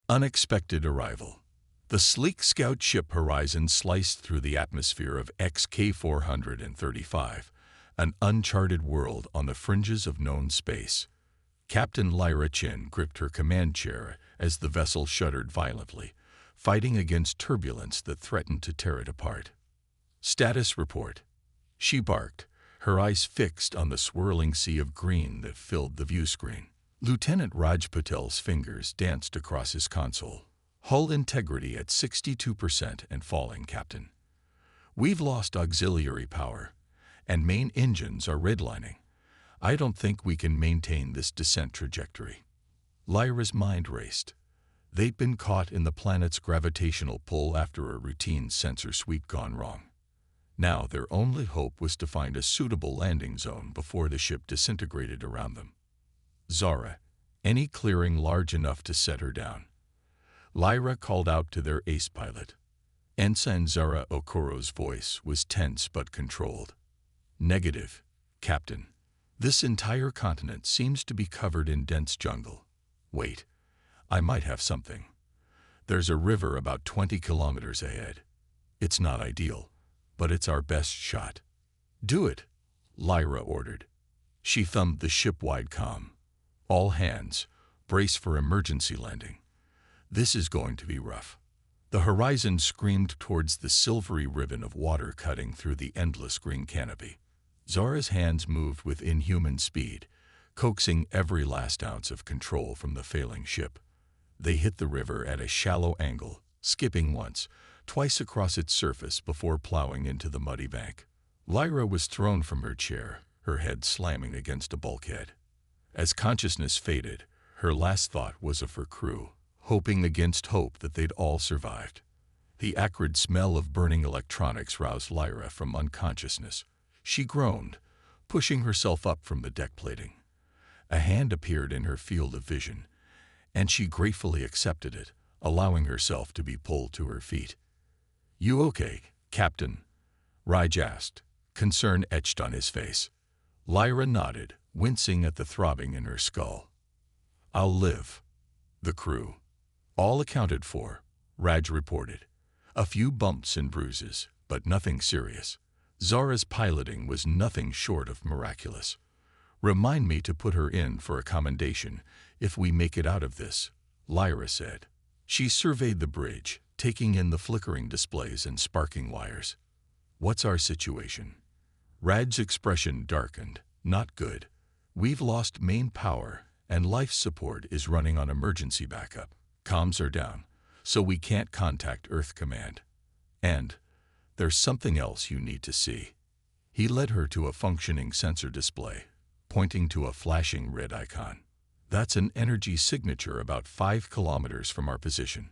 Unexpected arrival. The sleek scout ship Horizon sliced through the atmosphere of XK-435, an uncharted world on the fringes of known space. Captain Lyra Chin gripped her command chair as the vessel shuddered violently, fighting against turbulence that threatened to tear it apart. "Status report," she barked, her eyes fixed on the swirling sea of green that filled the view screen. Lieutenant Raj Patel's fingers danced across his console. "Hull integrity at 62% and falling, Captain. We've lost auxiliary power, and main engines are redlining. I don't think we can maintain this descent trajectory." Lyra's mind raced. They'd been caught in the planet's gravitational pull after a routine sensor sweep gone wrong. Now their only hope was to find a suitable landing zone before the ship disintegrated around them. "Zara, any clearing large enough to set her down?" Lyra called out to their ace pilot. Ensign Zara Okoro's voice was tense but controlled. "Negative, Captain. This entire continent seems to be covered in dense jungle. Wait, I might have something. There's a river about 20 kilometers ahead. It's not ideal, but it's our best shot." "Do it," Lyra ordered. She thumbed the ship-wide comm. "All hands, brace for emergency landing. This is going to be rough." The Horizon screamed towards the silvery ribbon of water cutting through the endless green canopy. Zara's hands moved with inhuman speed, coaxing every last ounce of control from the failing ship. They hit the river at a shallow angle, skipping once, twice across its surface before plowing into the muddy bank. Lyra was thrown from her chair, her head slamming against a bulkhead. As consciousness faded, her last thought was of her crew, hoping against hope that they'd all survived. The acrid smell of burning electronics roused Lyra from unconsciousness. She groaned, pushing herself up from the deck plating. A hand appeared in her field of vision, and she gratefully accepted it, allowing herself to be pulled to her feet. "You okay, Captain?" Raj asked, concern etched on his face. Lyra nodded, wincing at the throbbing in her skull. "I'll live." The crew. "All accounted for," Raj reported. "A few bumps and bruises, but nothing serious. Zara's piloting was nothing short of miraculous. Remind me to put her in for a commendation if we make it out of this," Lyra said. She surveyed the bridge, taking in the flickering displays and sparking wires. "What's our situation?" Raj's expression darkened. "Not good. We've lost main power, and life support is running on emergency backup. Comms are down, so we can't contact Earth Command. And there's something else you need to see." He led her to a functioning sensor display, pointing to a flashing red icon. "That's an energy signature about 5 kilometers from our position.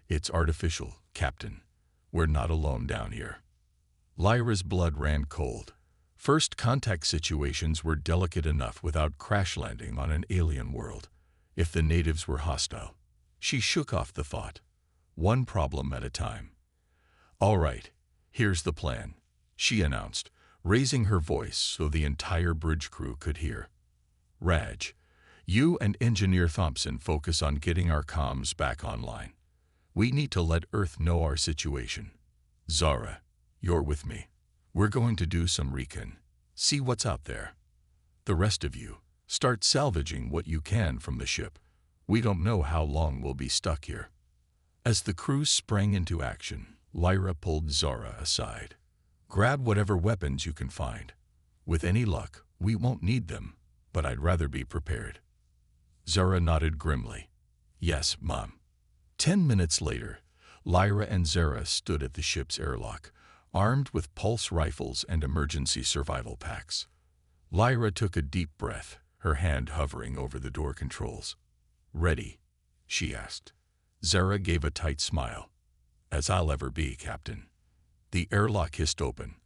It's artificial, Captain. We're not alone down here." Lyra's blood ran cold. First contact situations were delicate enough without crash landing on an alien world. If the natives were hostile, she shook off the thought. One problem at a time. "All right, here's the plan," she announced, raising her voice so the entire bridge crew could hear. "Raj, you and Engineer Thompson focus on getting our comms back online. We need to let Earth know our situation. Zara, you're with me. We're going to do some recon, see what's out there. The rest of you, start salvaging what you can from the ship. We don't know how long we'll be stuck here." As the crew sprang into action, Lyra pulled Zara aside. "Grab whatever weapons you can find. With any luck, we won't need them, but I'd rather be prepared." Zara nodded grimly. "Yes, Mom." 10 minutes later, Lyra and Zara stood at the ship's airlock, armed with pulse rifles and emergency survival packs. Lyra took a deep breath, her hand hovering over the door controls. "Ready?" she asked. Zara gave a tight smile. "As I'll ever be, Captain." The airlock hissed open,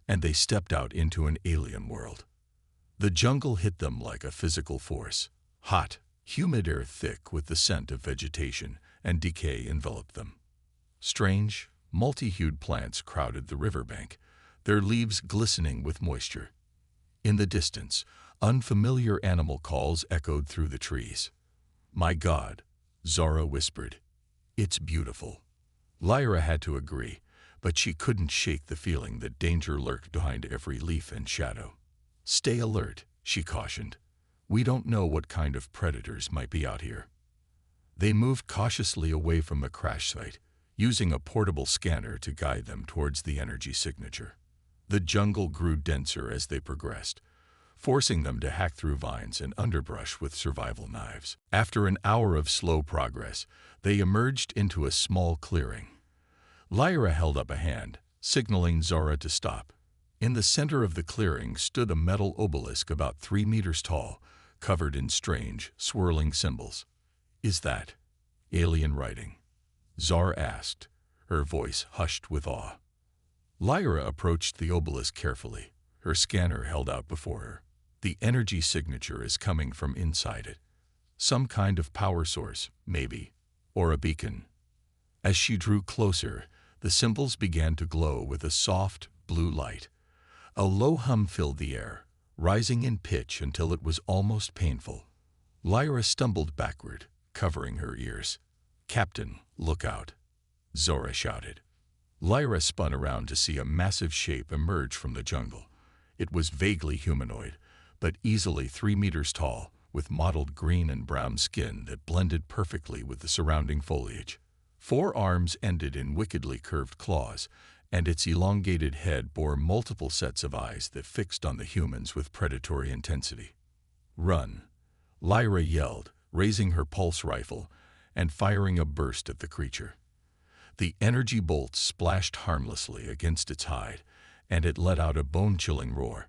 and they stepped out into an alien world. The jungle hit them like a physical force. Hot, humid air thick with the scent of vegetation and decay enveloped them. Strange, multi-hued plants crowded the riverbank, their leaves glistening with moisture. In the distance, unfamiliar animal calls echoed through the trees. "My God," Zara whispered, It's beautiful. Lyra had to agree, but she couldn't shake the feeling that danger lurked behind every leaf and shadow. Stay alert, she cautioned. We don't know what kind of predators might be out here. They moved cautiously away from the crash site, using a portable scanner to guide them towards the energy signature. The jungle grew denser as they progressed, forcing them to hack through vines and underbrush with survival knives. After an hour of slow progress, they emerged into a small clearing. Lyra held up a hand, signaling Zara to stop. In the center of the clearing stood a metal obelisk about 3 meters tall, covered in strange, swirling symbols. Is that alien writing? Zara asked, her voice hushed with awe. Lyra approached the obelisk carefully, her scanner held out before her. The energy signature is coming from inside it. Some kind of power source, maybe, or a beacon. As she drew closer, the symbols began to glow with a soft, blue light. A low hum filled the air, rising in pitch until it was almost painful. Lyra stumbled backward, covering her ears. "Captain, look out," Zora shouted. Lyra spun around to see a massive shape emerge from the jungle. It was vaguely humanoid, but easily 3 meters tall, with mottled green and brown skin that blended perfectly with the surrounding foliage. 4 arms ended in wickedly curved claws, and its elongated head bore multiple sets of eyes that fixed on the humans with predatory intensity. "Run," Lyra yelled, raising her pulse rifle and firing a burst at the creature. The energy bolts splashed harmlessly against its hide, and it let out a bone-chilling roar.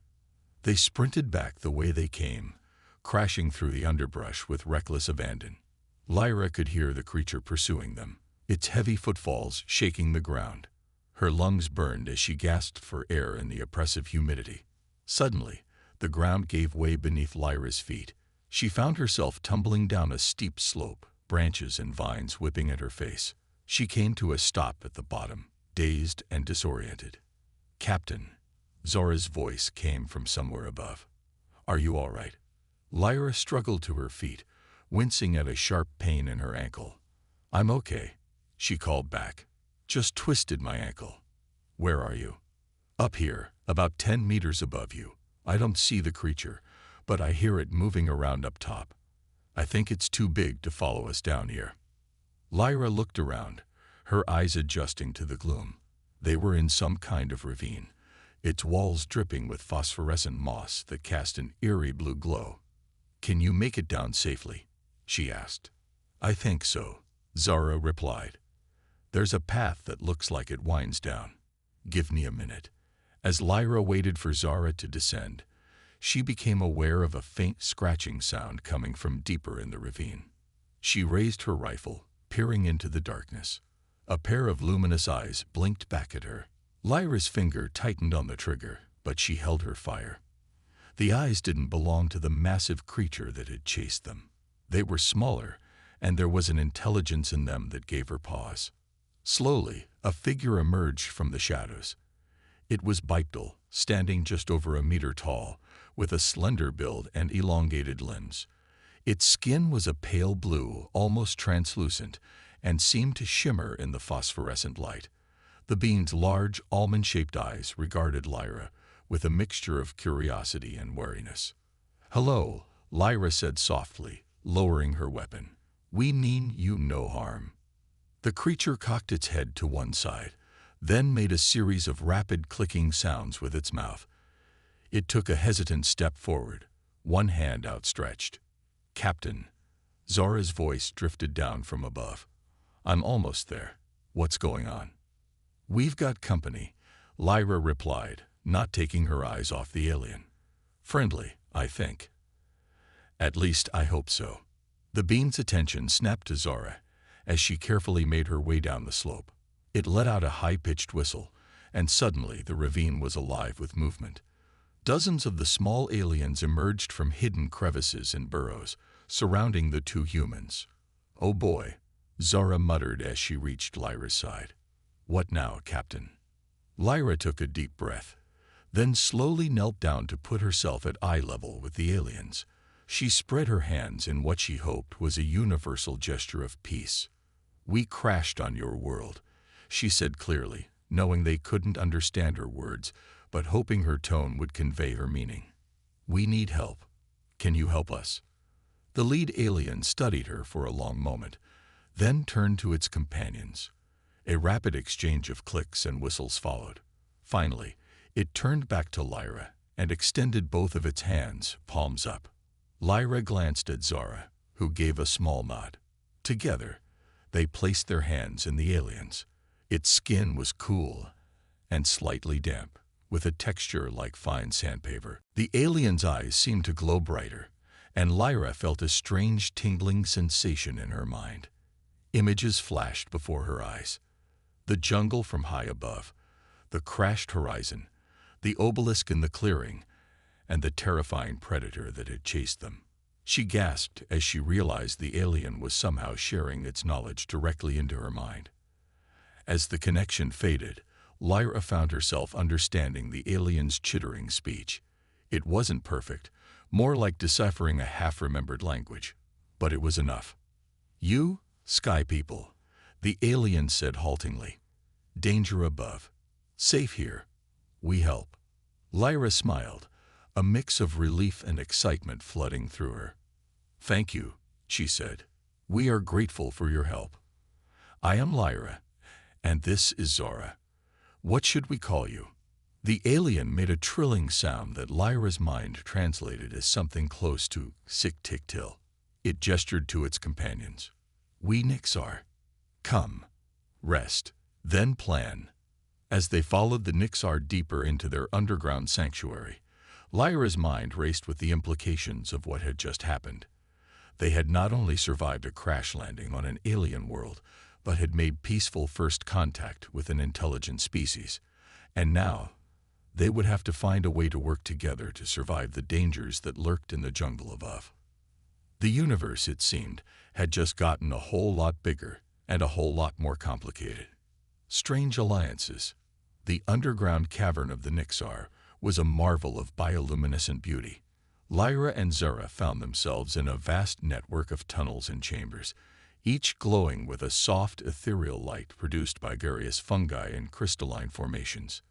They sprinted back the way they came, crashing through the underbrush with reckless abandon. Lyra could hear the creature pursuing them, its heavy footfalls shaking the ground. Her lungs burned as she gasped for air in the oppressive humidity. Suddenly, the ground gave way beneath Lyra's feet. She found herself tumbling down a steep slope, branches and vines whipping at her face. She came to a stop at the bottom, dazed and disoriented. "Captain," Zora's voice came from somewhere above. "Are you all right?" Lyra struggled to her feet, wincing at a sharp pain in her ankle. "I'm okay," she called back. "Just twisted my ankle." "Where are you?" "Up here, about 10 meters above you. I don't see the creature, but I hear it moving around up top. I think it's too big to follow us down here." Lyra looked around, her eyes adjusting to the gloom. They were in some kind of ravine, its walls dripping with phosphorescent moss that cast an eerie blue glow. "Can you make it down safely?" she asked. "I think so," Zara replied. "There's a path that looks like it winds down. Give me a minute." As Lyra waited for Zara to descend, she became aware of a faint scratching sound coming from deeper in the ravine. She raised her rifle, peering into the darkness. A pair of luminous eyes blinked back at her. Lyra's finger tightened on the trigger, but she held her fire. The eyes didn't belong to the massive creature that had chased them. They were smaller, and there was an intelligence in them that gave her pause. Slowly, a figure emerged from the shadows. It was bipedal, standing just over 1 meter tall, with a slender build and elongated limbs. Its skin was a pale blue, almost translucent, and seemed to shimmer in the phosphorescent light. The being's large, almond-shaped eyes regarded Lyra with a mixture of curiosity and wariness. "Hello," Lyra said softly, lowering her weapon. "We mean you no harm." The creature cocked its head to one side, then made a series of rapid clicking sounds with its mouth. It took a hesitant step forward, one hand outstretched. "Captain," Zora's voice drifted down from above. "I'm almost there. What's going on?" "We've got company," Lyra replied, not taking her eyes off the alien. "Friendly, I think." "At least I hope so." The being's attention snapped to Zora as she carefully made her way down the slope. It let out a high-pitched whistle, and suddenly the ravine was alive with movement. Dozens of the small aliens emerged from hidden crevices and burrows, surrounding the 2 humans. "Oh boy," Zora muttered as she reached Lyra's side. "What now, Captain?" Lyra took a deep breath, then slowly knelt down to put herself at eye level with the aliens. She spread her hands in what she hoped was a universal gesture of peace. "We crashed on your world," she said clearly, knowing they couldn't understand her words, but hoping her tone would convey her meaning. "We need help. Can you help us?" The lead alien studied her for a long moment, then turned to its companions. A rapid exchange of clicks and whistles followed. Finally, it turned back to Lyra and extended both of its hands, palms up. Lyra glanced at Zara, who gave a small nod. Together, they placed their hands in the alien's. Its skin was cool and slightly damp, with a texture like fine sandpaper. The alien's eyes seemed to glow brighter, and Lyra felt a strange tingling sensation in her mind. Images flashed before her eyes. The jungle from high above, the crashed horizon, the obelisk in the clearing, and the terrifying predator that had chased them. She gasped as she realized the alien was somehow sharing its knowledge directly into her mind. As the connection faded, Lyra found herself understanding the alien's chittering speech. It wasn't perfect, more like deciphering a half-remembered language, but it was enough. "You, sky people," the alien said haltingly. "Danger above. Safe here. We help." Lyra smiled, a mix of relief and excitement flooding through her. "Thank you," she said. "We are grateful for your help. I am Lyra, and this is Zara. What should we call you?" The alien made a trilling sound that Lyra's mind translated as something close to sick-tick-till. It gestured to its companions. "We Nixar. Come, rest, then plan." As they followed the Nixar deeper into their underground sanctuary, Lyra's mind raced with the implications of what had just happened. They had not only survived a crash landing on an alien world, but had made peaceful first contact with an intelligent species. And now, they would have to find a way to work together to survive the dangers that lurked in the jungle above. The universe, it seemed, had just gotten a whole lot bigger and a whole lot more complicated. Strange alliances. The underground cavern of the Nixar was a marvel of bioluminescent beauty. Lyra and Zara found themselves in a vast network of tunnels and chambers, each glowing with a soft, ethereal light produced by various fungi and crystalline formations.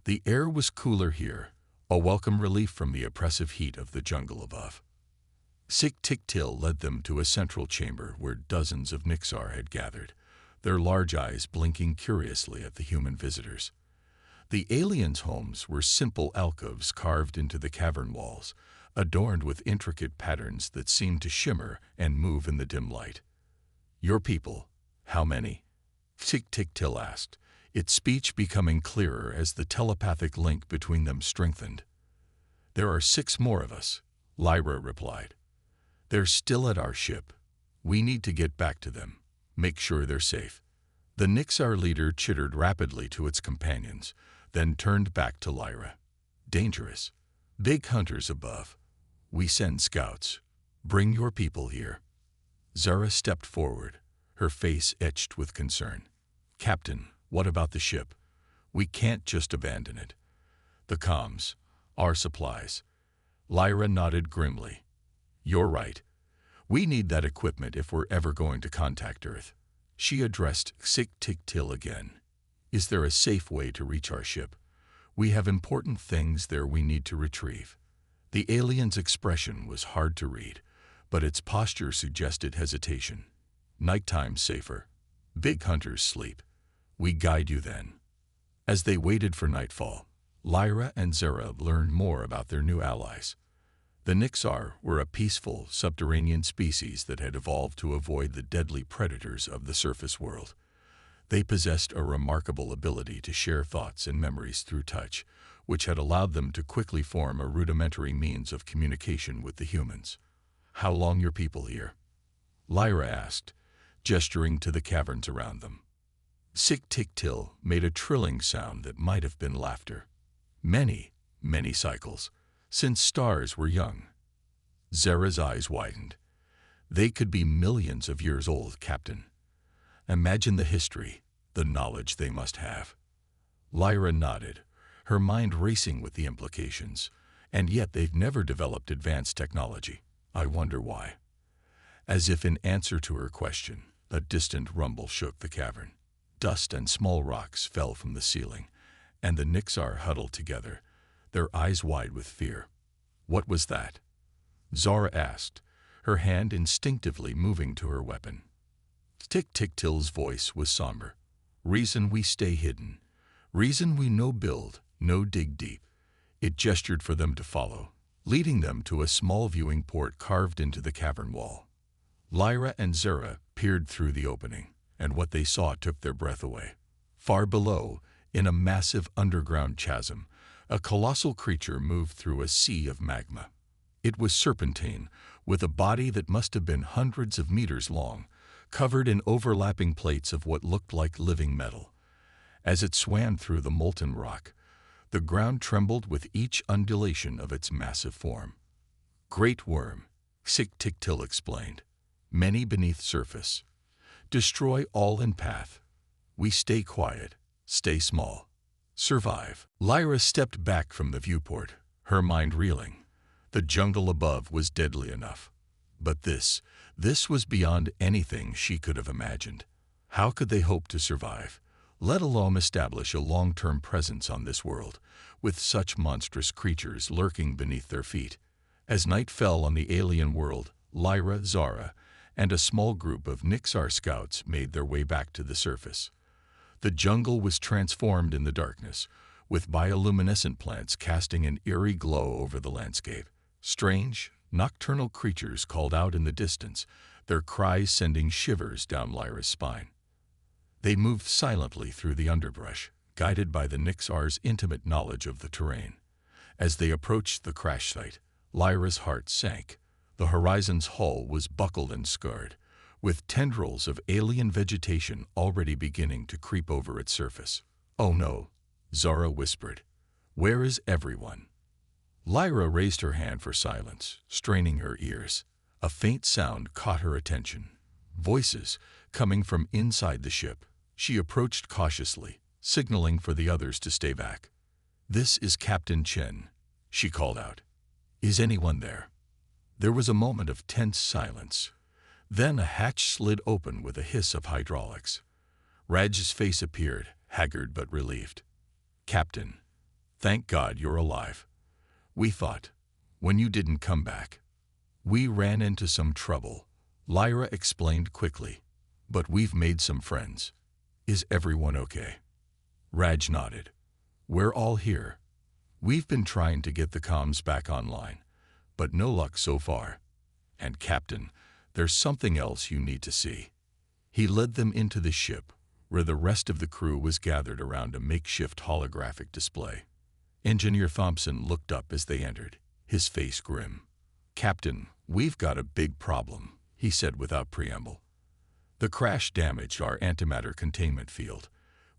The air was cooler here, a welcome relief from the oppressive heat of the jungle above. Sick-tick-till led them to a central chamber where dozens of Nixar had gathered, their large eyes blinking curiously at the human visitors. The aliens' homes were simple alcoves carved into the cavern walls, adorned with intricate patterns that seemed to shimmer and move in the dim light. "Your people, how many?" Sick-tick-till asked, its speech becoming clearer as the telepathic link between them strengthened. "There are 6 more of us," Lyra replied. "They're still at our ship. We need to get back to them, make sure they're safe." The Nixar leader chittered rapidly to its companions, then turned back to Lyra. "Dangerous. Big hunters above. We send scouts. Bring your people here." Zara stepped forward, her face etched with concern. "Captain, what about the ship? We can't just abandon it." "The comms, our supplies." Lyra nodded grimly. "You're right. We need that equipment if we're ever going to contact Earth." She addressed Sick-tick-till again. "Is there a safe way to reach our ship? We have important things there we need to retrieve." The alien's expression was hard to read, but its posture suggested hesitation. "Nighttime's safer. Big hunters sleep. We guide you then." As they waited for nightfall, Lyra and Zara learned more about their new allies. The Nixar were a peaceful, subterranean species that had evolved to avoid the deadly predators of the surface world. They possessed a remarkable ability to share thoughts and memories through touch, which had allowed them to quickly form a rudimentary means of communication with the humans. "How long your people here?" Lyra asked, gesturing to the caverns around them. Sick-tick-till made a trilling sound that might have been laughter. "Many, many cycles, since stars were young." Zara's eyes widened. "They could be millions of years old, Captain. Imagine the history, the knowledge they must have." Lyra nodded, her mind racing with the implications. "And yet they've never developed advanced technology. I wonder why." As if in answer to her question, A distant rumble shook the cavern. Dust and small rocks fell from the ceiling, and the Nixar huddled together, their eyes wide with fear. What was that? Zara asked, her hand instinctively moving to her weapon. Tick-Tick-Till's voice was somber. Reason we stay hidden. Reason we no build, no dig deep. It gestured for them to follow, leading them to a small viewing port carved into the cavern wall. Lyra and Zara peered through the opening, and what they saw took their breath away. Far below, in a massive underground chasm, a colossal creature moved through a sea of magma. It was serpentine, with a body that must have been hundreds of meters long, covered in overlapping plates of what looked like living metal. As it swam through the molten rock, the ground trembled with each undulation of its massive form. Great worm, Tick-Tick-Till explained. Many beneath surface. Destroy all in path. We stay quiet, stay small. Survive. Lyra stepped back from the viewport, her mind reeling. The jungle above was deadly enough. But this was beyond anything she could have imagined. How could they hope to survive, let alone establish a long-term presence on this world, with such monstrous creatures lurking beneath their feet? As night fell on the alien world, Lyra, Zara, and a small group of Nixar scouts made their way back to the surface. The jungle was transformed in the darkness, with bioluminescent plants casting an eerie glow over the landscape. Strange, nocturnal creatures called out in the distance, their cries sending shivers down Lyra's spine. They moved silently through the underbrush, guided by the Nixar's intimate knowledge of the terrain. As they approached the crash site, Lyra's heart sank. The horizon's hull was buckled and scarred, with tendrils of alien vegetation already beginning to creep over its surface. "Oh no," Zara whispered. "Where is everyone?" Lyra raised her hand for silence, straining her ears. A faint sound caught her attention. Voices coming from inside the ship. She approached cautiously, signaling for the others to stay back. "This is Captain Chen," she called out. "Is anyone there?" There was a moment of tense silence. Then a hatch slid open with a hiss of hydraulics. Raj's face appeared, haggard but relieved. "Captain, thank God you're alive. We thought, when you didn't come back, we ran into some trouble," Lyra explained quickly. "But we've made some friends. Is everyone okay?" Raj nodded. "We're all here. We've been trying to get the comms back online, but no luck so far. And Captain, there's something else you need to see." He led them into the ship, where the rest of the crew was gathered around a makeshift holographic display. Engineer Thompson looked up as they entered, his face grim. "Captain, we've got a big problem," he said without preamble. "The crash damaged our antimatter containment field.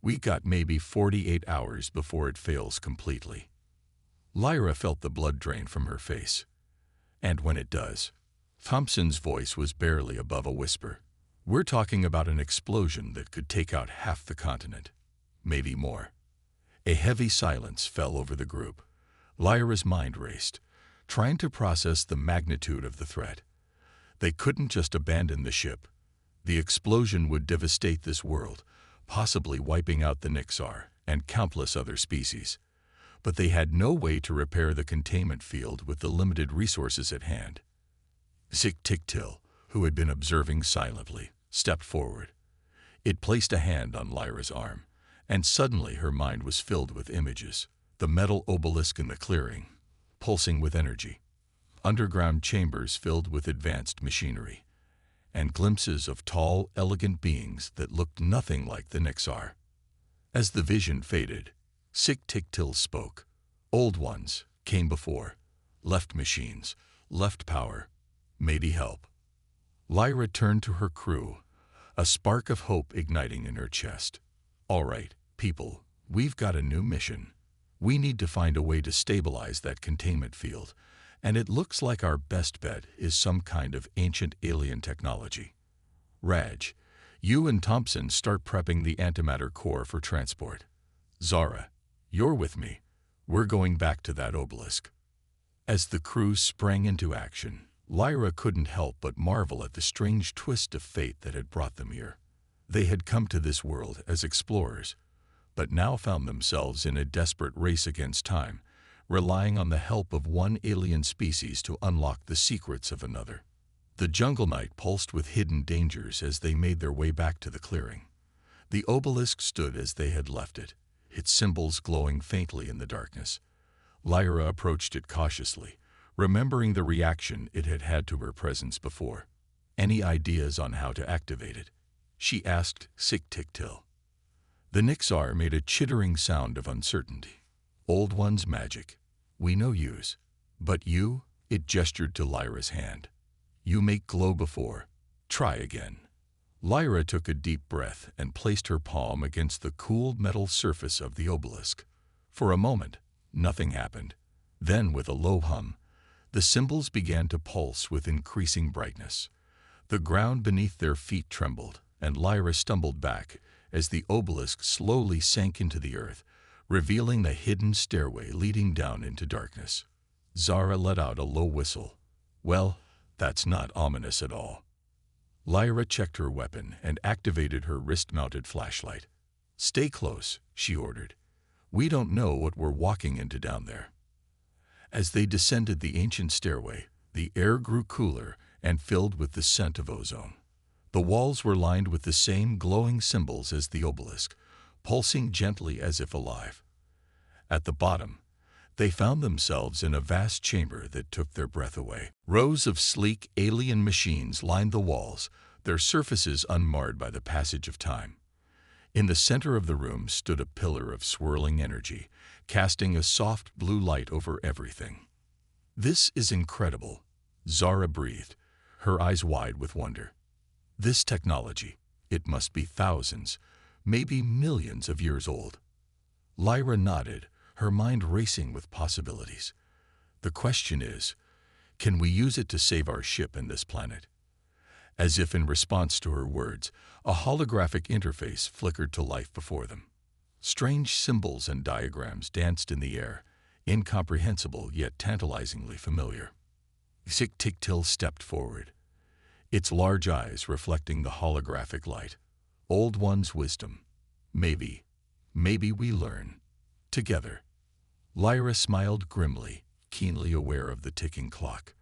We got maybe 48 hours before it fails completely." Lyra felt the blood drain from her face. "And when it does," Thompson's voice was barely above a whisper, "we're talking about an explosion that could take out half the continent, maybe more." A heavy silence fell over the group. Lyra's mind raced, trying to process the magnitude of the threat. They couldn't just abandon the ship. The explosion would devastate this world, possibly wiping out the Nixar and countless other species. But they had no way to repair the containment field with the limited resources at hand. Tick-Tick-Till, who had been observing silently, stepped forward. It placed a hand on Lyra's arm, and suddenly her mind was filled with images. The metal obelisk in the clearing, pulsing with energy. Underground chambers filled with advanced machinery. And glimpses of tall, elegant beings that looked nothing like the Nixar. As the vision faded, Tick-Tick-Till spoke. "Old ones came before, left machines, left power, maybe help." Lyra turned to her crew, a spark of hope igniting in her chest. "All right, people, we've got a new mission. We need to find a way to stabilize that containment field, and it looks like our best bet is some kind of ancient alien technology. Raj, you and Thompson start prepping the antimatter core for transport. Zara, you're with me. We're going back to that obelisk." As the crew sprang into action, Lyra couldn't help but marvel at the strange twist of fate that had brought them here. They had come to this world as explorers, but now found themselves in a desperate race against time, relying on the help of one alien species to unlock the secrets of another. The jungle night pulsed with hidden dangers as they made their way back to the clearing. The obelisk stood as they had left it, its symbols glowing faintly in the darkness. Lyra approached it cautiously, remembering the reaction it had had to her presence before. "Any ideas on how to activate it?" she asked Sik-Tik-Til. The Nixar made a chittering sound of uncertainty. "Old One's magic. We no use. But you," it gestured to Lyra's hand. "You make glow before. Try again." Lyra took a deep breath and placed her palm against the cool metal surface of the obelisk. For a moment, nothing happened. Then, with a low hum, the symbols began to pulse with increasing brightness. The ground beneath their feet trembled, and Lyra stumbled back as the obelisk slowly sank into the earth, revealing the hidden stairway leading down into darkness. Zara let out a low whistle. "Well, that's not ominous at all." Lyra checked her weapon and activated her wrist-mounted flashlight. "Stay close," she ordered. "We don't know what we're walking into down there." As they descended the ancient stairway, the air grew cooler and filled with the scent of ozone. The walls were lined with the same glowing symbols as the obelisk, pulsing gently as if alive. At the bottom, they found themselves in a vast chamber that took their breath away. Rows of sleek alien machines lined the walls, their surfaces unmarred by the passage of time. In the center of the room stood a pillar of swirling energy, casting a soft blue light over everything. "This is incredible," Zara breathed, her eyes wide with wonder. "This technology, it must be thousands, maybe millions of years old." Lyra nodded, her mind racing with possibilities. "The question is, can we use it to save our ship and this planet?" As if in response to her words, a holographic interface flickered to life before them. Strange symbols and diagrams danced in the air, incomprehensible yet tantalizingly familiar. Sik-Tik-Til stepped forward, its large eyes reflecting the holographic light. "Old One's wisdom. Maybe we learn. Together." Lyra smiled grimly, keenly aware of the ticking clock.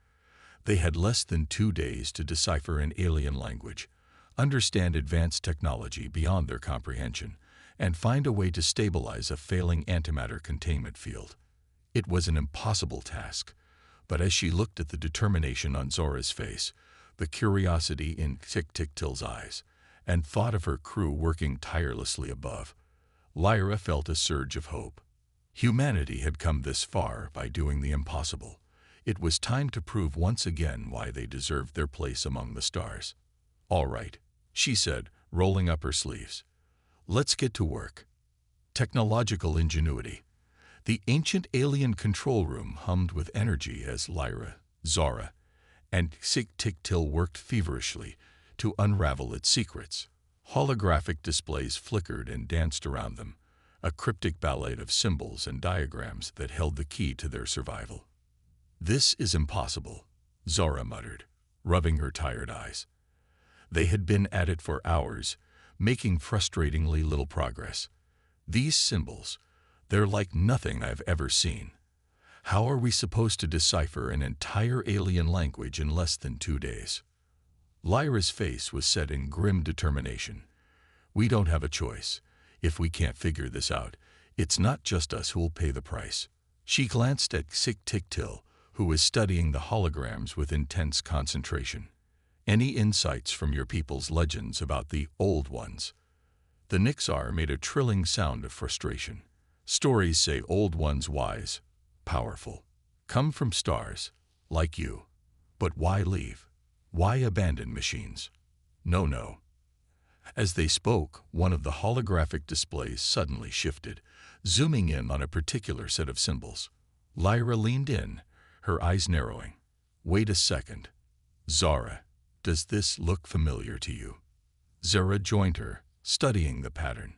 They had less than 2 days to decipher an alien language, understand advanced technology beyond their comprehension, and find a way to stabilize a failing antimatter containment field. It was an impossible task, but as she looked at the determination on Zora's face, the curiosity in Sik-Tik-Til's eyes, and thought of her crew working tirelessly above, Lyra felt a surge of hope. Humanity had come this far by doing the impossible. It was time to prove once again why they deserved their place among the stars. "All right," she said, rolling up her sleeves. "Let's get to work." Technological ingenuity. The ancient alien control room hummed with energy as Lyra, Zara, and Sik-Tik-Til worked feverishly to unravel its secrets. Holographic displays flickered and danced around them, a cryptic ballet of symbols and diagrams that held the key to their survival. "This is impossible," Zara muttered, rubbing her tired eyes. They had been at it for hours, making frustratingly little progress. "These symbols, they're like nothing I've ever seen. How are we supposed to decipher an entire alien language in less than 2 days?" Lyra's face was set in grim determination. "We don't have a choice. If we can't figure this out, it's not just us who'll pay the price." She glanced at Sik-Tik-Til, who was studying the holograms with intense concentration. "Any insights from your people's legends about the Old Ones?" The Nixar made a trilling sound of frustration. "Stories say Old Ones wise, powerful, come from stars, like you. But why leave? Why abandon machines? No." As they spoke, one of the holographic displays suddenly shifted, zooming in on a particular set of symbols. Lyra leaned in, her eyes narrowing. "Wait a second. Zara, does this look familiar to you?" Zara joined her, studying the pattern.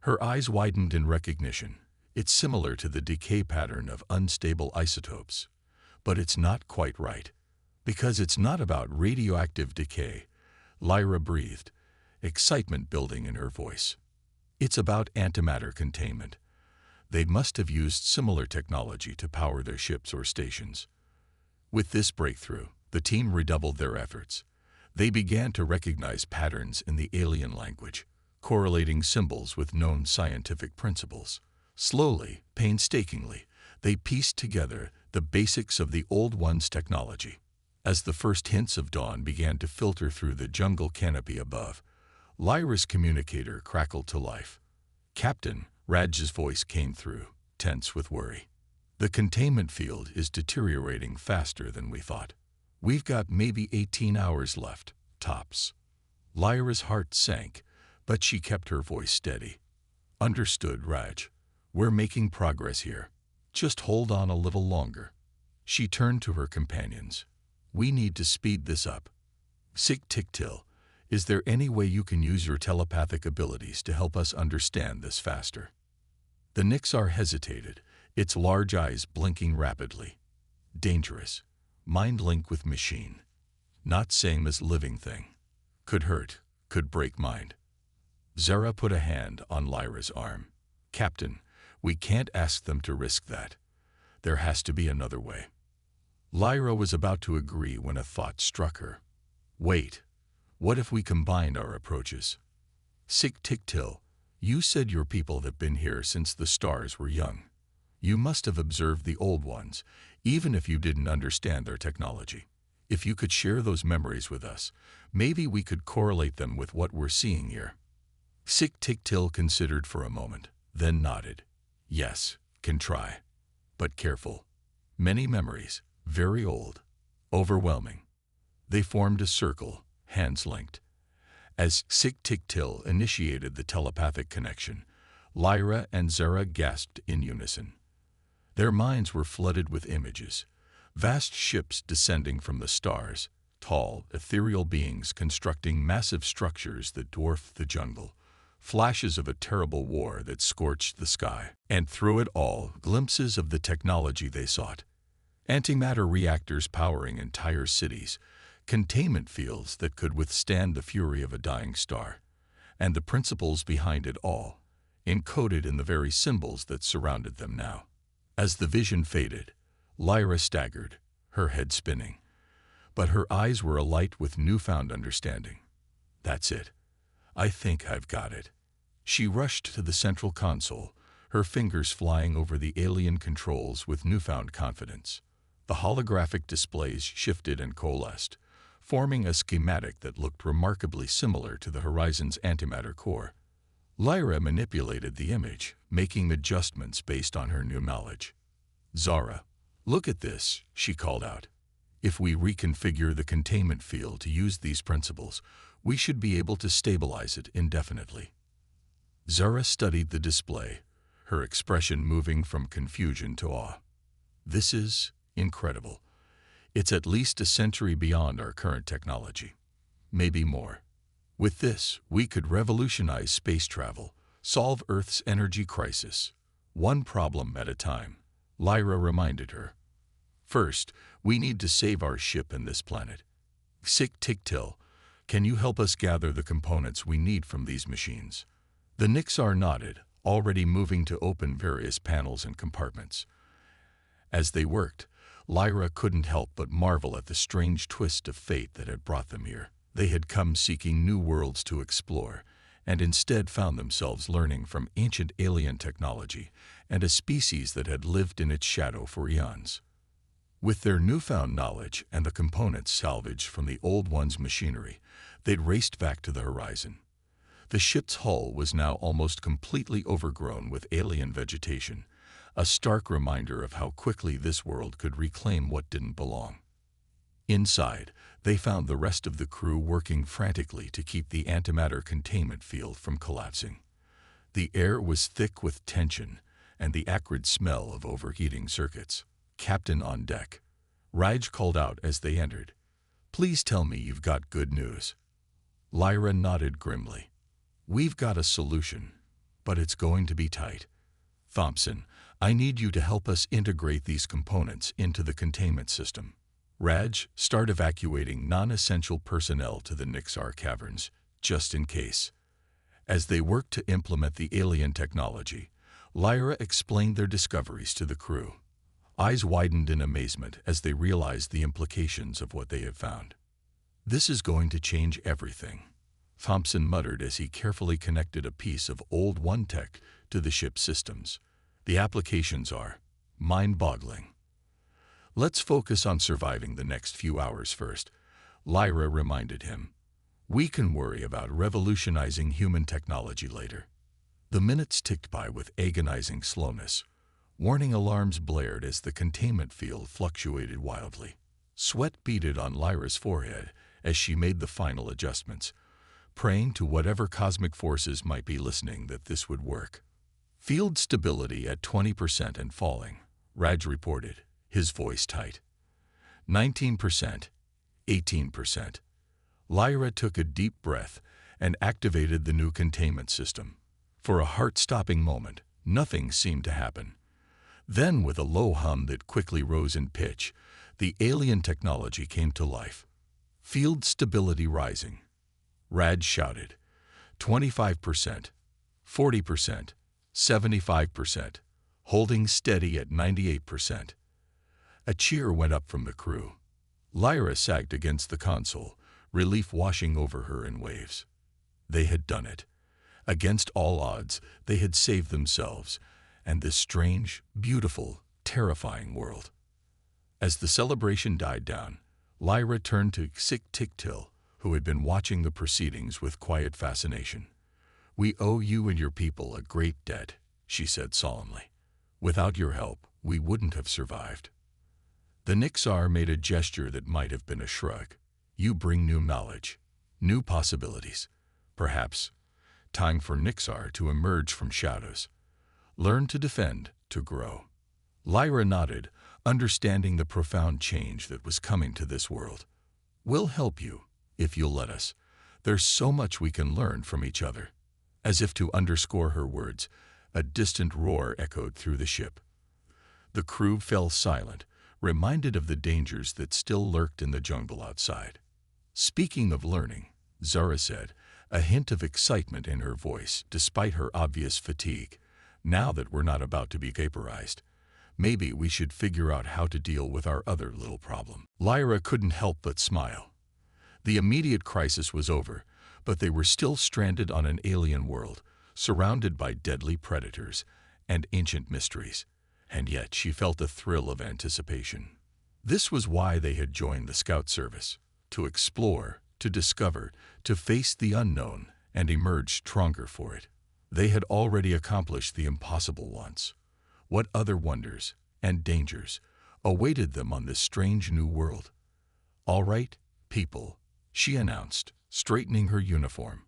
Her eyes widened in recognition. "It's similar to the decay pattern of unstable isotopes. But it's not quite right. Because it's not about radioactive decay, Lyra breathed, excitement building in her voice. It's about antimatter containment. They must have used similar technology to power their ships or stations. With this breakthrough, the team redoubled their efforts. They began to recognize patterns in the alien language, correlating symbols with known scientific principles. Slowly, painstakingly, they pieced together the basics of the Old One's technology. As the first hints of dawn began to filter through the jungle canopy above, Lyra's communicator crackled to life. "Captain," Raj's voice came through, tense with worry. "The containment field is deteriorating faster than we thought. We've got maybe 18 hours left, tops." Lyra's heart sank, but she kept her voice steady. "Understood, Raj. We're making progress here. Just hold on a little longer." She turned to her companions. "We need to speed this up. Sik-Tik-Til, is there any way you can use your telepathic abilities to help us understand this faster?" The Nixar hesitated, its large eyes blinking rapidly. "Dangerous. Mind link with machine. Not same as living thing. Could hurt, could break mind." Zara put a hand on Lyra's arm. "Captain, we can't ask them to risk that. There has to be another way." Lyra was about to agree when a thought struck her. "Wait, what if we combined our approaches? Sik-Tik-Til, you said your people have been here since the stars were young. You must have observed the Old Ones, even if you didn't understand their technology. If you could share those memories with us, maybe we could correlate them with what we're seeing here." Sik-Tik-Til considered for a moment, then nodded. "Yes, can try. But careful. Many memories, very old, overwhelming." They formed a circle, hands linked. As Sik-Tik-Til initiated the telepathic connection, Lyra and Zara gasped in unison. Their minds were flooded with images. Vast ships descending from the stars, tall, ethereal beings constructing massive structures that dwarfed the jungle, flashes of a terrible war that scorched the sky, and through it all, glimpses of the technology they sought. Antimatter reactors powering entire cities, containment fields that could withstand the fury of a dying star, and the principles behind it all, encoded in the very symbols that surrounded them now. As the vision faded, Lyra staggered, her head spinning, but her eyes were alight with newfound understanding. "That's it. I think I've got it." She rushed to the central console, her fingers flying over the alien controls with newfound confidence. The holographic displays shifted and coalesced, forming a schematic that looked remarkably similar to the Horizon's antimatter core. Lyra manipulated the image, making adjustments based on her new knowledge. "Zara, look at this," she called out. "If we reconfigure the containment field to use these principles, we should be able to stabilize it indefinitely." Zara studied the display, her expression moving from confusion to awe. "This is incredible. It's at least a century beyond our current technology. Maybe more. With this, we could revolutionize space travel, solve Earth's energy crisis. One problem at a time," Lyra reminded her. "First, we need to save our ship and this planet. Sik-Tik-Til, can you help us gather the components we need from these machines?" The Nixar nodded, already moving to open various panels and compartments. As they worked, Lyra couldn't help but marvel at the strange twist of fate that had brought them here. They had come seeking new worlds to explore, and instead found themselves learning from ancient alien technology and a species that had lived in its shadow for eons. With their newfound knowledge and the components salvaged from the Old One's machinery, they'd raced back to the Horizon. The ship's hull was now almost completely overgrown with alien vegetation, a stark reminder of how quickly this world could reclaim what didn't belong. Inside, they found the rest of the crew working frantically to keep the antimatter containment field from collapsing. The air was thick with tension and the acrid smell of overheating circuits. "Captain on deck," Raj called out as they entered. "Please tell me you've got good news." Lyra nodded grimly. "We've got a solution, but it's going to be tight. Thompson, I need you to help us integrate these components into the containment system." Raj, start evacuating non-essential personnel to the Nixar caverns, just in case. As they worked to implement the alien technology, Lyra explained their discoveries to the crew. Eyes widened in amazement as they realized the implications of what they had found. "This is going to change everything," Thompson muttered as he carefully connected a piece of old One Tech to the ship's systems. "The applications are mind-boggling." "Let's focus on surviving the next few hours first," Lyra reminded him. "We can worry about revolutionizing human technology later." The minutes ticked by with agonizing slowness. Warning alarms blared as the containment field fluctuated wildly. Sweat beaded on Lyra's forehead as she made the final adjustments, praying to whatever cosmic forces might be listening that this would work. "Field stability at 20% and falling," Raj reported, his voice tight. 19%, 18%. Lyra took a deep breath and activated the new containment system. For a heart-stopping moment, nothing seemed to happen. Then, with a low hum that quickly rose in pitch, the alien technology came to life. "Field stability rising," Raj shouted. 25%, 40%, 75%, holding steady at 98%. A cheer went up from the crew. Lyra sagged against the console, relief washing over her in waves. They had done it. Against all odds, they had saved themselves and this strange, beautiful, terrifying world. As the celebration died down, Lyra turned to Tiktil, who had been watching the proceedings with quiet fascination. "We owe you and your people a great debt," she said solemnly. "Without your help, we wouldn't have survived." The Nixar made a gesture that might have been a shrug. "You bring new knowledge, new possibilities. Perhaps time for Nixar to emerge from shadows. Learn to defend, to grow." Lyra nodded, understanding the profound change that was coming to this world. "We'll help you, if you'll let us. There's so much we can learn from each other." As if to underscore her words, a distant roar echoed through the ship. The crew fell silent, reminded of the dangers that still lurked in the jungle outside. "Speaking of learning," Zara said, a hint of excitement in her voice despite her obvious fatigue, "now that we're not about to be vaporized, maybe we should figure out how to deal with our other little problem." Lyra couldn't help but smile. The immediate crisis was over, but they were still stranded on an alien world, surrounded by deadly predators and ancient mysteries, and yet she felt a thrill of anticipation. This was why they had joined the Scout Service, to explore, to discover, to face the unknown and emerge stronger for it. They had already accomplished the impossible once. What other wonders and dangers awaited them on this strange new world? "All right, people," she announced, straightening her uniform.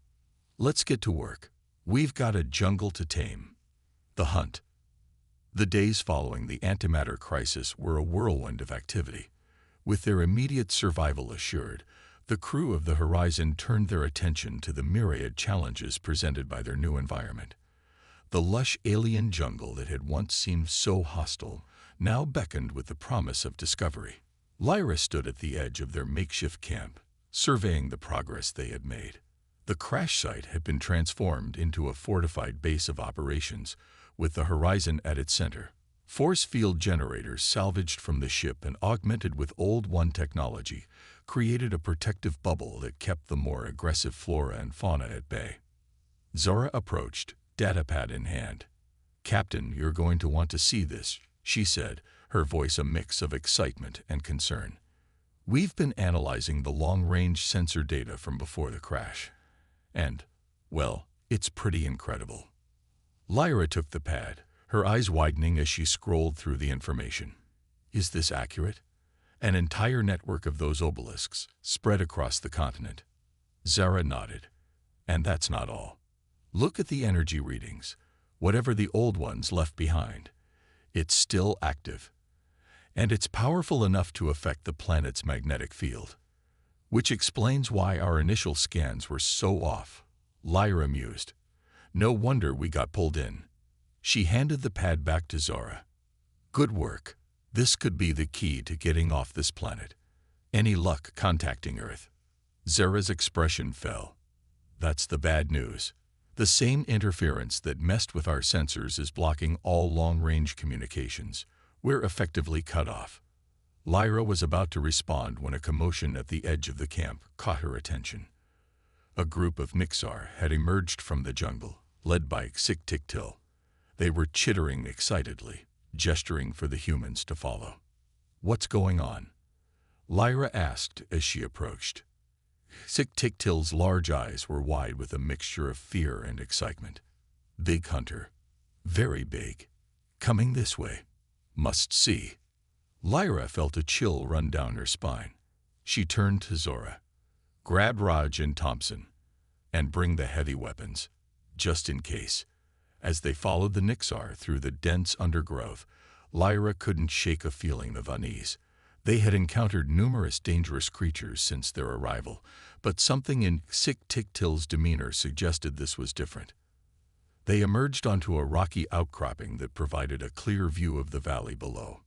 "Let's get to work. We've got a jungle to tame." The hunt. The days following the antimatter crisis were a whirlwind of activity. With their immediate survival assured, the crew of the Horizon turned their attention to the myriad challenges presented by their new environment. The lush alien jungle that had once seemed so hostile now beckoned with the promise of discovery. Lyra stood at the edge of their makeshift camp, surveying the progress they had made. The crash site had been transformed into a fortified base of operations, with the Horizon at its center. Force field generators salvaged from the ship and augmented with old One technology created a protective bubble that kept the more aggressive flora and fauna at bay. Zora approached, datapad in hand. "Captain, you're going to want to see this," she said, her voice a mix of excitement and concern. "We've been analyzing the long-range sensor data from before the crash. And, well, it's pretty incredible." Lyra took the pad, her eyes widening as she scrolled through the information. "Is this accurate? An entire network of those obelisks, spread across the continent." Zara nodded. "And that's not all. Look at the energy readings. Whatever the old ones left behind, it's still active. And it's powerful enough to affect the planet's magnetic field. Which explains why our initial scans were so off," Lyra mused. "No wonder we got pulled in." She handed the pad back to Zora. "Good work. This could be the key to getting off this planet." Any luck contacting Earth? Zara's expression fell. That's the bad news. The same interference that messed with our sensors is blocking all long-range communications. We're effectively cut off. Lyra was about to respond when a commotion at the edge of the camp caught her attention. A group of Nixar had emerged from the jungle, led by Xik-Tik-Til. They were chittering excitedly, gesturing for the humans to follow. "What's going on?" Lyra asked as she approached. Xik-Tik-Til's large eyes were wide with a mixture of fear and excitement. "Big hunter. Very big. Coming this way. Must see." Lyra felt a chill run down her spine. She turned to Zora. "Grab Raj and Thompson, and bring the heavy weapons, just in case." As they followed the Nixar through the dense undergrowth, Lyra couldn't shake a feeling of unease. They had encountered numerous dangerous creatures since their arrival, but something in Xik-Tik-Til's demeanor suggested this was different. They emerged onto a rocky outcropping that provided a clear view of the valley below.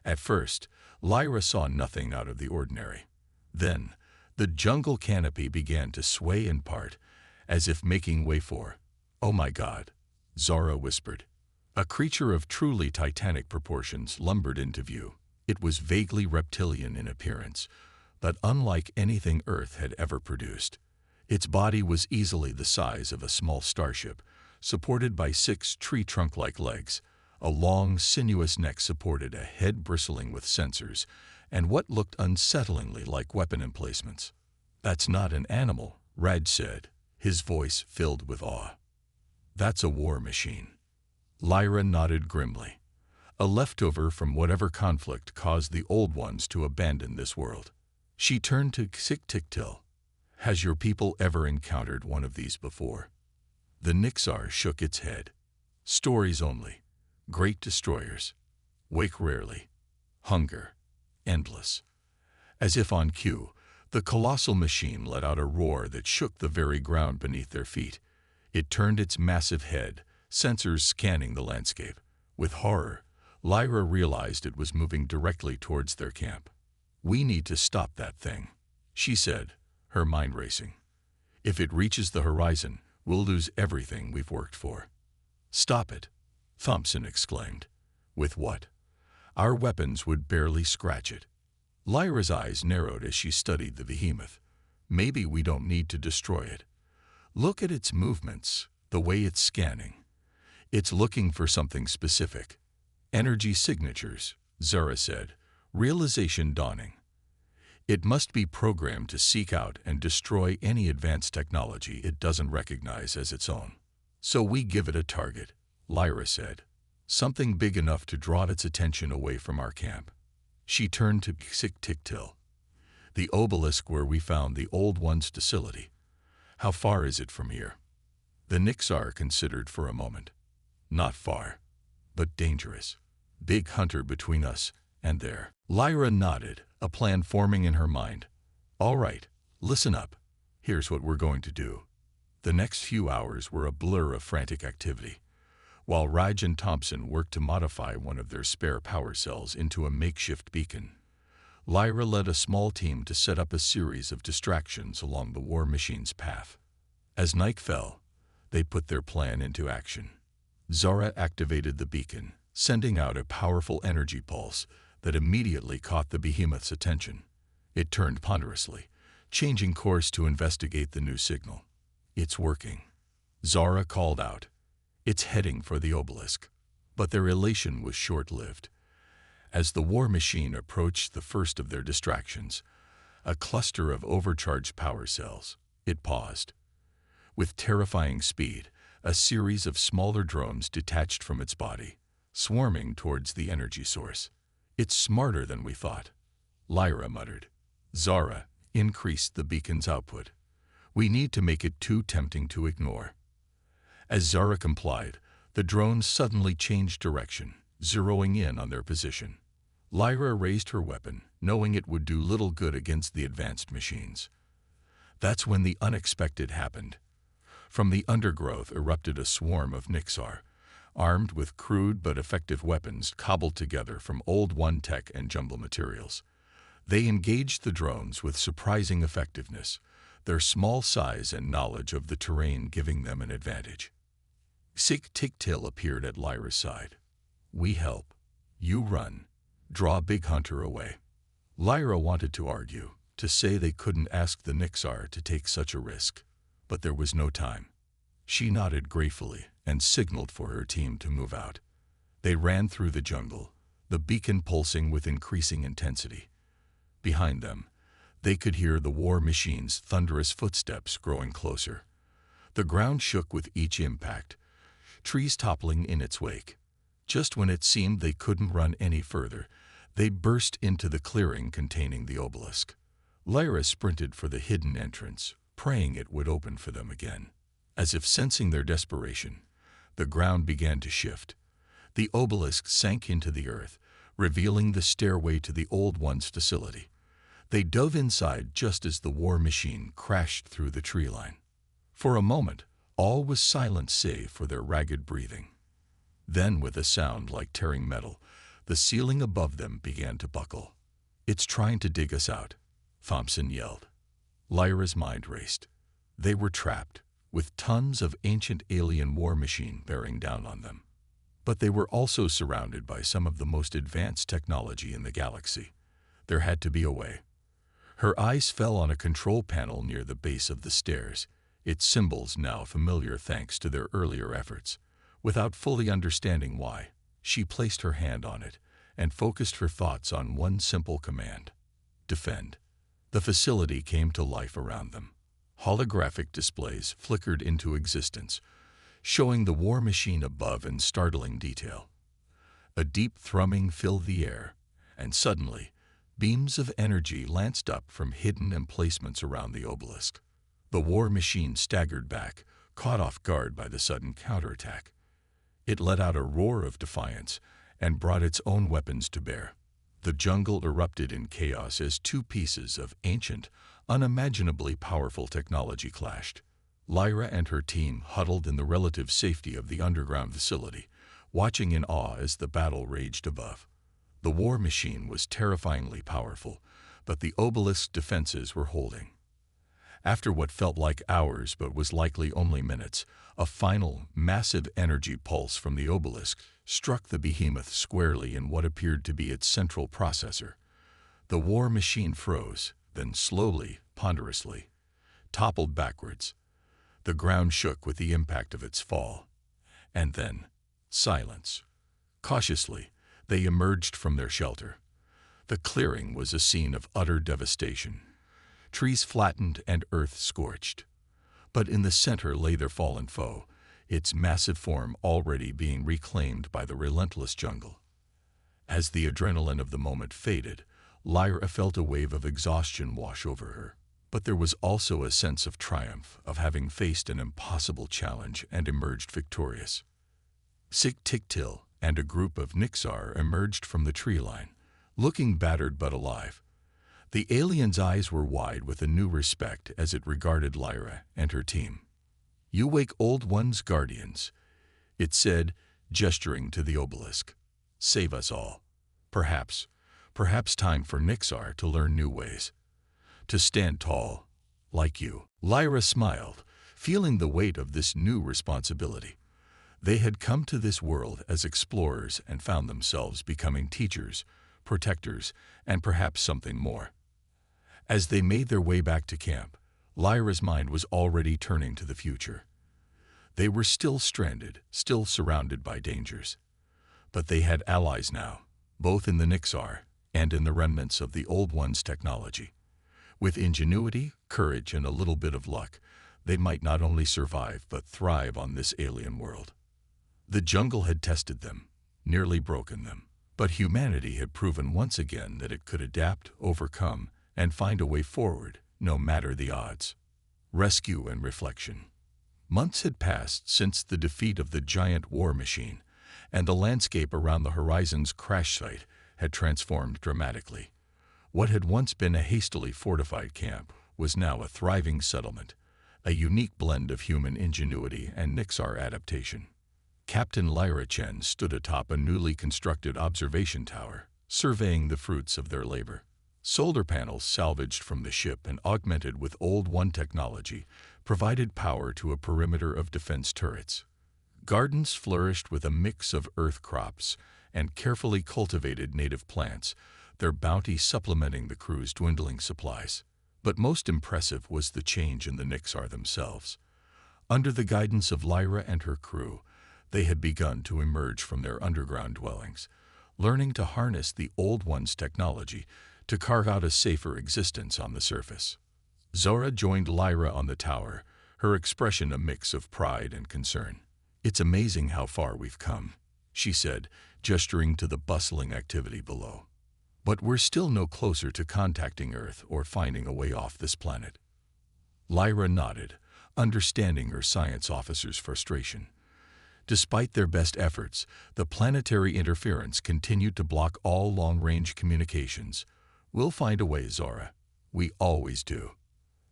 At first, Lyra saw nothing out of the ordinary. Then, the jungle canopy began to sway in part, as if making way for, "Oh my God," Zora whispered. A creature of truly titanic proportions lumbered into view. It was vaguely reptilian in appearance, but unlike anything Earth had ever produced. Its body was easily the size of a small starship, supported by 6 tree-trunk-like legs. A long, sinuous neck supported a head bristling with sensors, and what looked unsettlingly like weapon emplacements. "That's not an animal," Raj said, his voice filled with awe. "That's a war machine." Lyra nodded grimly. A leftover from whatever conflict caused the old ones to abandon this world. She turned to Xik-Tik-Til. "Has your people ever encountered one of these before?" The Nixar shook its head. "Stories only. Great destroyers. Wake rarely. Hunger. Endless." As if on cue, the colossal machine let out a roar that shook the very ground beneath their feet. It turned its massive head, sensors scanning the landscape. With horror, Lyra realized it was moving directly towards their camp. "We need to stop that thing," she said, her mind racing. "If it reaches the horizon, we'll lose everything we've worked for." "Stop it," Thompson exclaimed. "With what? Our weapons would barely scratch it." Lyra's eyes narrowed as she studied the behemoth. "Maybe we don't need to destroy it. Look at its movements, the way it's scanning. It's looking for something specific." "Energy signatures," Zara said, realization dawning. "It must be programmed to seek out and destroy any advanced technology it doesn't recognize as its own." "So we give it a target," Lyra said. "Something big enough to draw its attention away from our camp." She turned to Xik-Tik-Til. "The obelisk where we found the old one's docility. How far is it from here?" The Nixar considered for a moment. "Not far, but dangerous. Big hunter between us and there." Lyra nodded, a plan forming in her mind. "All right, listen up. Here's what we're going to do." The next few hours were a blur of frantic activity. While Raj and Thompson worked to modify one of their spare power cells into a makeshift beacon, Lyra led a small team to set up a series of distractions along the war machine's path. As night fell, they put their plan into action. Zara activated the beacon, sending out a powerful energy pulse that immediately caught the behemoth's attention. It turned ponderously, changing course to investigate the new signal. "It's working," Zara called out. "It's heading for the obelisk." But their elation was short-lived. As the war machine approached the first of their distractions, a cluster of overcharged power cells, it paused. With terrifying speed, a series of smaller drones detached from its body, swarming towards the energy source. "It's smarter than we thought," Lyra muttered. Zara increased the beacon's output. "We need to make it too tempting to ignore." As Zara complied, the drones suddenly changed direction, zeroing in on their position. Lyra raised her weapon, knowing it would do little good against the advanced machines. That's when the unexpected happened. From the undergrowth erupted a swarm of Nixar, armed with crude but effective weapons cobbled together from old one-tech and jumble materials. They engaged the drones with surprising effectiveness, their small size and knowledge of the terrain giving them an advantage. Tic-Tic-Till appeared at Lyra's side. "We help. You run. Draw Big Hunter away." Lyra wanted to argue, to say they couldn't ask the Nixar to take such a risk, but there was no time. She nodded gratefully and signaled for her team to move out. They ran through the jungle, the beacon pulsing with increasing intensity. Behind them, they could hear the war machine's thunderous footsteps growing closer. The ground shook with each impact, trees toppling in its wake. Just when it seemed they couldn't run any further, they burst into the clearing containing the obelisk. Lyra sprinted for the hidden entrance, praying it would open for them again. As if sensing their desperation, the ground began to shift. The obelisk sank into the earth, revealing the stairway to the Old One's facility. They dove inside just as the war machine crashed through the tree line. For a moment, all was silent save for their ragged breathing. Then, with a sound like tearing metal, the ceiling above them began to buckle. "It's trying to dig us out," Thompson yelled. Lyra's mind raced. They were trapped, with tons of ancient alien war machine bearing down on them. But they were also surrounded by some of the most advanced technology in the galaxy. There had to be a way. Her eyes fell on a control panel near the base of the stairs, its symbols now familiar thanks to their earlier efforts. Without fully understanding why, she placed her hand on it and focused her thoughts on one simple command: defend. The facility came to life around them. Holographic displays flickered into existence, showing the war machine above in startling detail. A deep thrumming filled the air, and suddenly, beams of energy lanced up from hidden emplacements around the obelisk. The war machine staggered back, caught off guard by the sudden counterattack. It let out a roar of defiance and brought its own weapons to bear. The jungle erupted in chaos as two pieces of ancient, unimaginably powerful technology clashed. Lyra and her team huddled in the relative safety of the underground facility, watching in awe as the battle raged above. The war machine was terrifyingly powerful, but the obelisk's defenses were holding. After what felt like hours but was likely only minutes, a final, massive energy pulse from the obelisk struck the behemoth squarely in what appeared to be its central processor. The war machine froze, then slowly, ponderously, toppled backwards. The ground shook with the impact of its fall. And then, silence. Cautiously, they emerged from their shelter. The clearing was a scene of utter devastation. Trees flattened and earth scorched. But in the center lay their fallen foe, its massive form already being reclaimed by the relentless jungle. As the adrenaline of the moment faded, Lyra felt a wave of exhaustion wash over her. But there was also a sense of triumph, of having faced an impossible challenge and emerged victorious. Tic-Tic-Till and a group of Nixar emerged from the tree line, looking battered but alive. The alien's eyes were wide with a new respect as it regarded Lyra and her team. "You wake Old One's guardians," it said, gesturing to the obelisk. "Save us all. Perhaps time for Nixar to learn new ways. To stand tall, like you." Lyra smiled, feeling the weight of this new responsibility. They had come to this world as explorers and found themselves becoming teachers, protectors, and perhaps something more. As they made their way back to camp, Lyra's mind was already turning to the future. They were still stranded, still surrounded by dangers. But they had allies now, both in the Nixar and in the remnants of the Old One's technology. With ingenuity, courage, and a little bit of luck, they might not only survive but thrive on this alien world. The jungle had tested them, nearly broken them, but humanity had proven once again that it could adapt, overcome, and find a way forward, no matter the odds. Rescue and reflection. Months had passed since the defeat of the giant war machine, and the landscape around the horizon's crash site had transformed dramatically. What had once been a hastily fortified camp was now a thriving settlement, a unique blend of human ingenuity and Nixar adaptation. Captain Lyra Chen stood atop a newly constructed observation tower, surveying the fruits of their labor. Solar panels salvaged from the ship and augmented with Old One technology provided power to a perimeter of defense turrets. Gardens flourished with a mix of earth crops and carefully cultivated native plants, their bounty supplementing the crew's dwindling supplies. But most impressive was the change in the Nixar themselves. Under the guidance of Lyra and her crew, they had begun to emerge from their underground dwellings, learning to harness the Old One's technology to carve out a safer existence on the surface. Zora joined Lyra on the tower, her expression a mix of pride and concern. "It's amazing how far we've come," she said, gesturing to the bustling activity below. "But we're still no closer to contacting Earth or finding a way off this planet." Lyra nodded, understanding her science officer's frustration. Despite their best efforts, the planetary interference continued to block all long-range communications. "We'll find a way, Zora. We always do."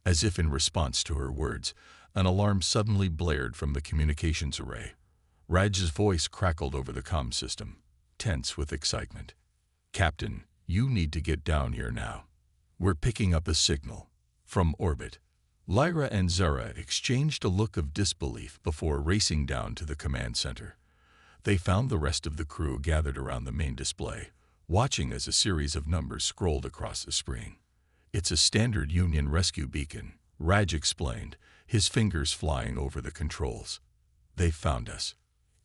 As if in response to her words, an alarm suddenly blared from the communications array. Raj's voice crackled over the comm system, tense with excitement. "Captain, you need to get down here now. We're picking up a signal from orbit." Lyra and Zora exchanged a look of disbelief before racing down to the command center. They found the rest of the crew gathered around the main display, watching as a series of numbers scrolled across the screen. "It's a standard Union rescue beacon," Raj explained, his fingers flying over the controls. "They found us."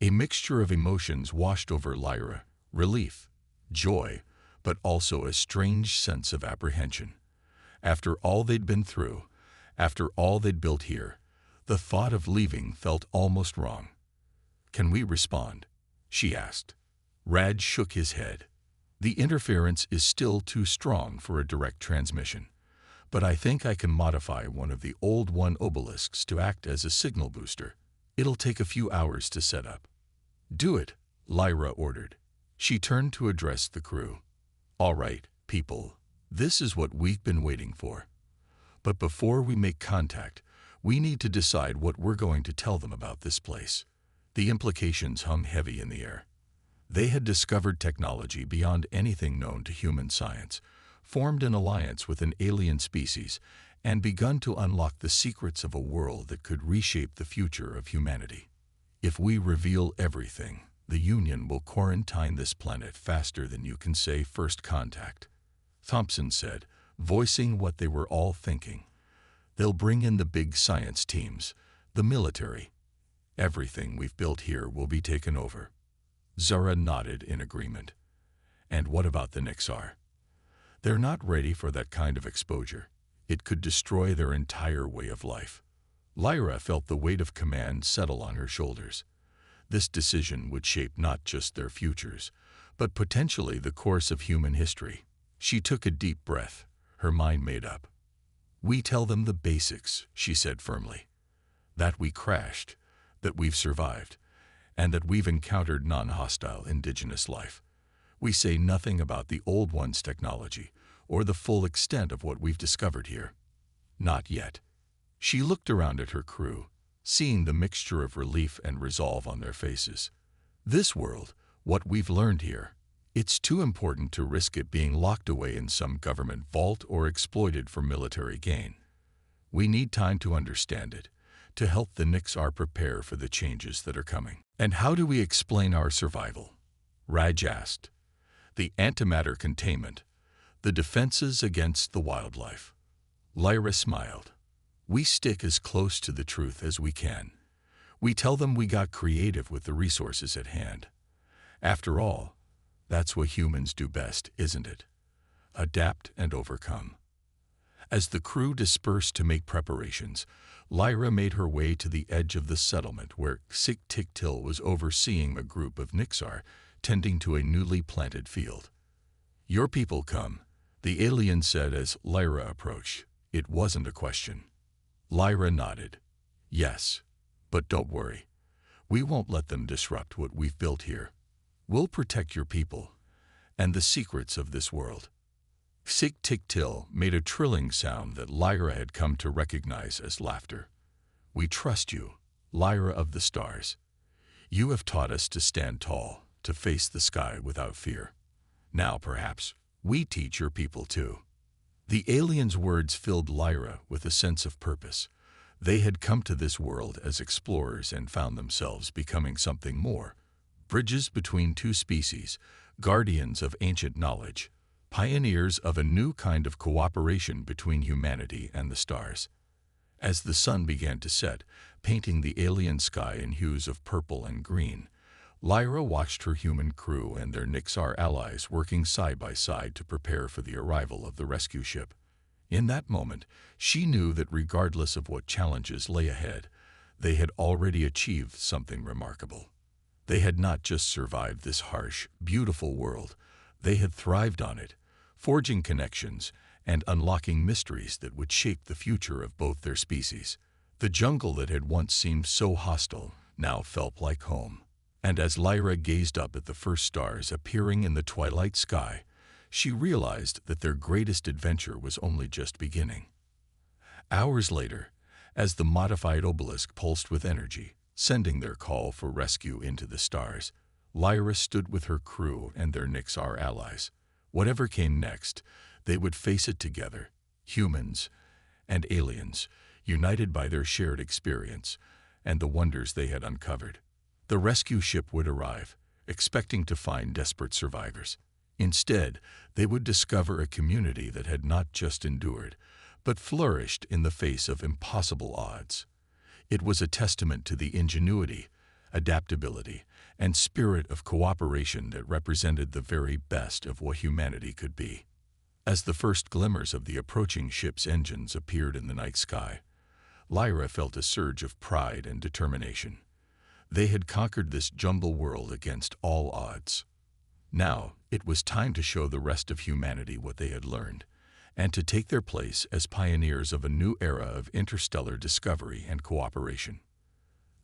A mixture of emotions washed over Lyra, relief, joy, but also a strange sense of apprehension. After all they'd been through, after all they'd built here, the thought of leaving felt almost wrong. "Can we respond?" she asked. Raj shook his head. "The interference is still too strong for a direct transmission, but I think I can modify one of the Old One obelisks to act as a signal booster. It'll take a few hours to set up." "Do it," Lyra ordered. She turned to address the crew. "All right, people, this is what we've been waiting for. But before we make contact, we need to decide what we're going to tell them about this place." The implications hung heavy in the air. They had discovered technology beyond anything known to human science, formed an alliance with an alien species, and begun to unlock the secrets of a world that could reshape the future of humanity. "If we reveal everything, the Union will quarantine this planet faster than you can say first contact," Thompson said, voicing what they were all thinking. "They'll bring in the big science teams, the military. Everything we've built here will be taken over." Zora nodded in agreement. "And what about the Nixar?" "They're not ready for that kind of exposure. It could destroy their entire way of life." Lyra felt the weight of command settle on her shoulders. This decision would shape not just their futures, but potentially the course of human history. She took a deep breath, her mind made up. "We tell them the basics," she said firmly. "That we crashed, that we've survived, and that we've encountered non-hostile indigenous life. We say nothing about the Old One's technology or the full extent of what we've discovered here. Not yet." She looked around at her crew, seeing the mixture of relief and resolve on their faces. "This world, what we've learned here, it's too important to risk it being locked away in some government vault or exploited for military gain. We need time to understand it, to help the Nixar prepare for the changes that are coming." "And how do we explain our survival?" Raj asked. "The antimatter containment, the defenses against the wildlife." Lyra smiled. "We stick as close to the truth as we can. We tell them we got creative with the resources at hand. After all, that's what humans do best, isn't it? Adapt and overcome." As the crew dispersed to make preparations, Lyra made her way to the edge of the settlement where Sik-Tik-Til was overseeing a group of Nixar tending to a newly planted field. "Your people come," the alien said as Lyra approached. It wasn't a question. Lyra nodded. "Yes, but don't worry. We won't let them disrupt what we've built here. We'll protect your people and the secrets of this world." Sik-Tik-Til made a trilling sound that Lyra had come to recognize as laughter. "We trust you, Lyra of the stars. You have taught us to stand tall, to face the sky without fear. Now, perhaps, we teach your people too." The aliens' words filled Lyra with a sense of purpose. They had come to this world as explorers and found themselves becoming something more. Bridges between two species, guardians of ancient knowledge, pioneers of a new kind of cooperation between humanity and the stars. As the sun began to set, painting the alien sky in hues of purple and green, Lyra watched her human crew and their Nixar allies working side by side to prepare for the arrival of the rescue ship. In that moment, she knew that regardless of what challenges lay ahead, they had already achieved something remarkable. They had not just survived this harsh, beautiful world, they had thrived on it, forging connections and unlocking mysteries that would shape the future of both their species. The jungle that had once seemed so hostile now felt like home. And as Lyra gazed up at the first stars appearing in the twilight sky, she realized that their greatest adventure was only just beginning. Hours later, as the modified obelisk pulsed with energy, sending their call for rescue into the stars, Lyra stood with her crew and their Nixar allies. Whatever came next, they would face it together, humans and aliens, united by their shared experience and the wonders they had uncovered. The rescue ship would arrive, expecting to find desperate survivors. Instead, they would discover a community that had not just endured, but flourished in the face of impossible odds. It was a testament to the ingenuity, adaptability, and spirit of cooperation that represented the very best of what humanity could be. As the first glimmers of the approaching ship's engines appeared in the night sky, Lyra felt a surge of pride and determination. They had conquered this jungle world against all odds. Now, it was time to show the rest of humanity what they had learned, and to take their place as pioneers of a new era of interstellar discovery and cooperation.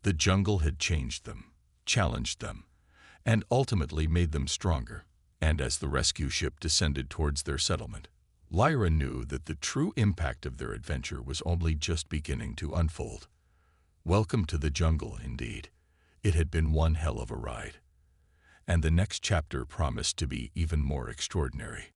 The jungle had changed them, challenged them, and ultimately made them stronger. And as the rescue ship descended towards their settlement, Lyra knew that the true impact of their adventure was only just beginning to unfold. Welcome to the jungle, indeed. It had been one hell of a ride. And the next chapter promised to be even more extraordinary.